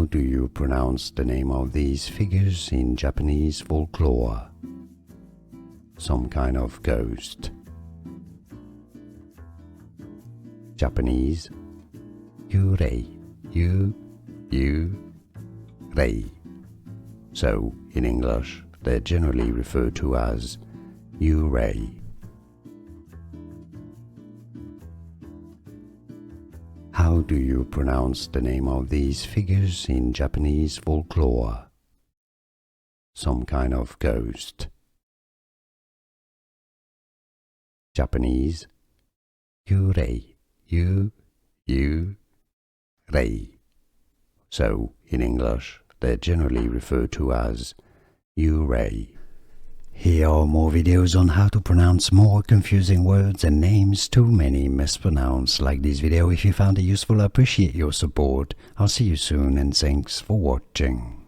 How do you pronounce the name of these figures in Japanese folklore? Some kind of ghost. Japanese Yurei, Yurei. So, in English, they're generally referred to as Yurei. How do you pronounce the name of these figures in Japanese folklore? Some kind of ghost. Japanese Yurei, Yurei. So, in English, they're generally referred to as Yurei. Here are more videos on how to pronounce more confusing words and names too many mispronounced. Like this video if you found it useful. I appreciate your support. I'll see you soon and thanks for watching.